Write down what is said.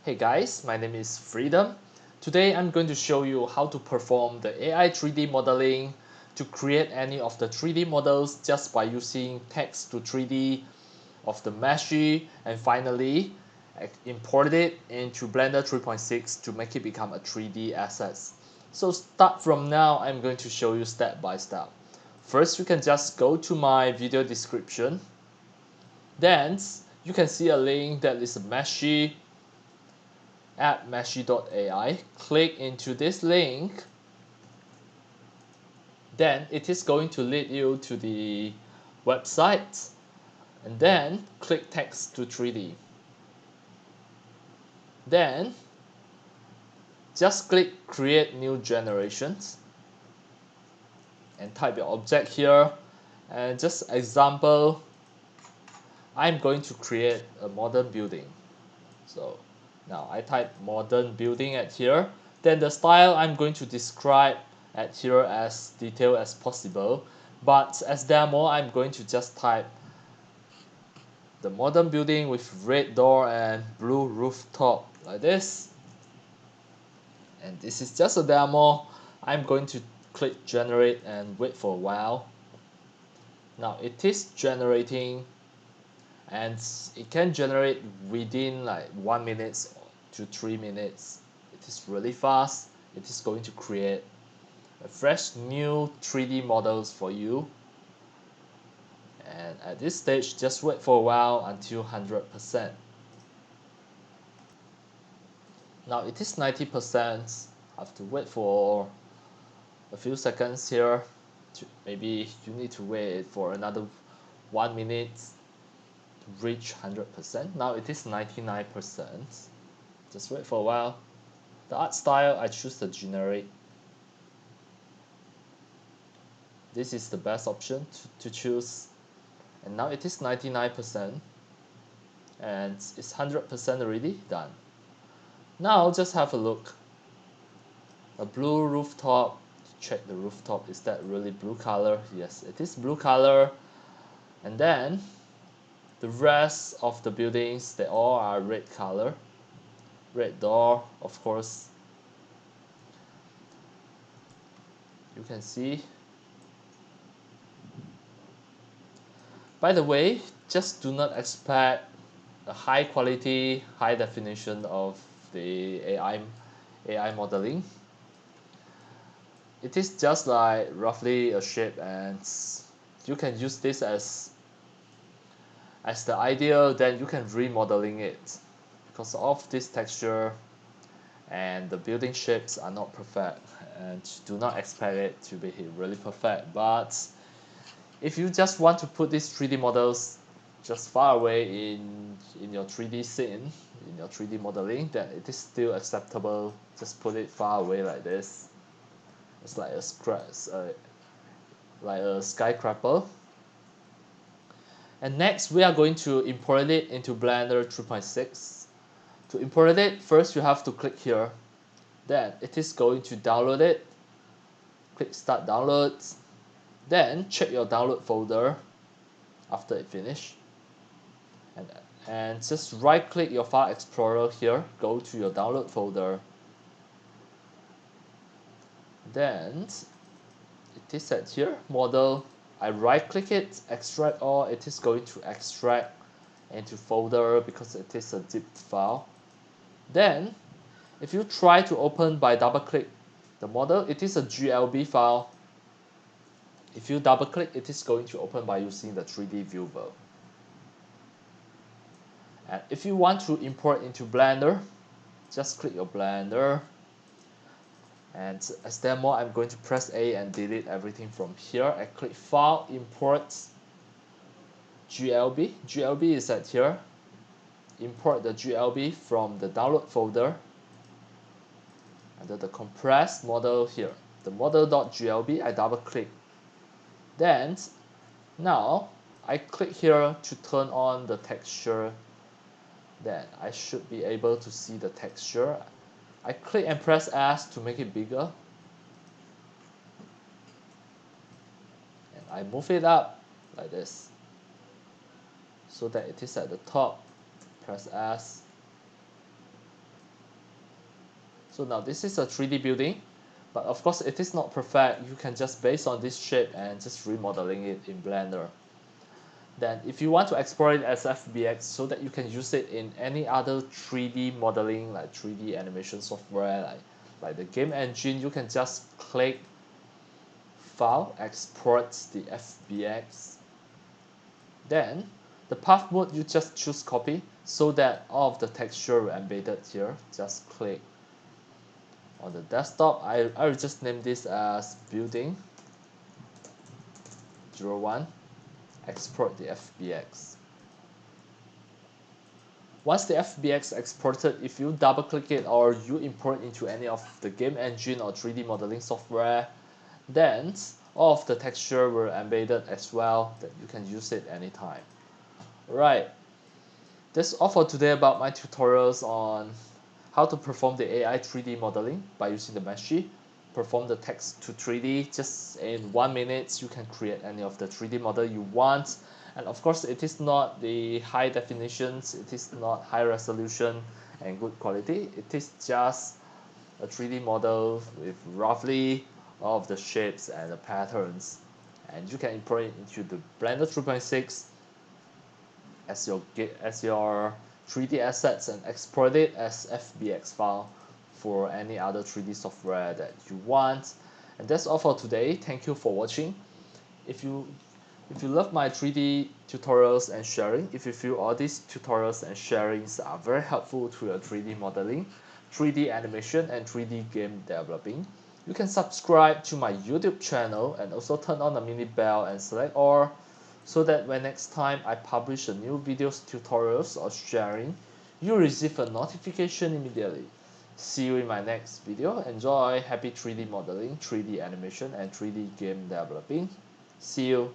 Hey guys, my name is Freedom. Today I'm going to show you how to perform the AI 3D modeling to create any of the 3D models just by using text to 3D of the Meshy, and finally import it into Blender 3.6 to make it become a 3D assets. So start from now, I'm going to show you step by step. First, you can just go to my video description. Then you can see a link that is Meshy at meshy.ai. Click into this link. Then it is going to lead you to the website, and then click text to 3D. Then just click create new generations and type your object here, and just example, I'm going to create a modern building. So now I type modern building at here. Then the style I'm going to describe at here as detailed as possible. But as demo, I'm going to just type the modern building with red door and blue rooftop like this. And this is just a demo. I'm going to click generate and wait for a while. Now it is generating, and it can generate within like 1 minute to 3 minutes. It is really fast. It is going to create a fresh new 3D models for you. And at this stage, just wait for a while until 100%. Now it is 90%. I have to wait for a few seconds here. Maybe you need to wait for another 1 minute to reach 100%. Now it is 99%. Just wait for a while. The art style, I choose the generic. This is the best option to choose. And now it is 99%. And it's 100% already done. Now just have a look. A blue rooftop. Check the rooftop. Is that really blue color? Yes, it is blue color. And then the rest of the buildings, they all are red color. Red door, of course. You can see. By the way, just do not expect a high quality, high definition of the AI modeling. It is just like roughly a shape, and you can use this as the ideal. Then you can remodeling it because of this texture, and the building shapes are not perfect, and do not expect it to be really perfect. But if you just want to put these 3D models just far away in your 3D scene, in your 3D modeling, then it is still acceptable. Just put it far away like this. It's like like a skyscraper. And next, we are going to import it into Blender 3.6. To import it, first you have to click here. Then it is going to download it. Click Start Downloads. Then check your download folder after it finishes. And just right click your file explorer here, go to your download folder. Then it is at here, model. I right click it, extract all. It is going to extract into folder because it is a zip file. Then if you try to open by double click the model, it is a GLB file. If you double click, it is going to open by using the 3D viewer. And if you want to import into Blender, just click your Blender. And as demo, I'm going to press A and delete everything from here. I click File, Import, GLB. GLB is at here. Import the GLB from the download folder under the compressed model here. The model.glb, I double click. Then, now, I click here to turn on the texture. Then I should be able to see the texture. I click and press S to make it bigger. And I move it up like this so that it is at the top. Press S. So now this is a 3D building, but of course it is not perfect. You can just base on this shape and just remodeling it in Blender. Then if you want to export it as FBX so that you can use it in any other 3D modeling like 3D animation software like the game engine, you can just click File, Export the FBX. Then the path mode, you just choose copy so that all of the texture will embedded here. Just click on the desktop. I will just name this as building 01. Export the FBX. Once the FBX exported, if you double click it or you import into any of the game engine or 3D modeling software, then all of the texture were embedded as well, that you can use it anytime. Right, that's all for today about my tutorials on how to perform the AI 3D modeling by using the Meshy. Perform the text to 3D just in 1 minute. You can create any of the 3D model you want, and of course it is not the high definitions, it is not high resolution and good quality. It is just a 3D model with roughly all of the shapes and the patterns, and you can import it into the Blender 3.6 as your 3D assets and export it as FBX file for any other 3D software that you want. And that's all for today. Thank you for watching. If you love my 3D tutorials and sharing, if you feel all these tutorials and sharings are very helpful to your 3D modeling, 3D animation and 3D game developing, you can subscribe to my YouTube channel and also turn on the mini bell and select all, so that when next time I publish a new videos, tutorials or sharing, you receive a notification immediately. See you in my next video. Enjoy. Happy 3D modeling, 3D animation and 3D game developing. See you.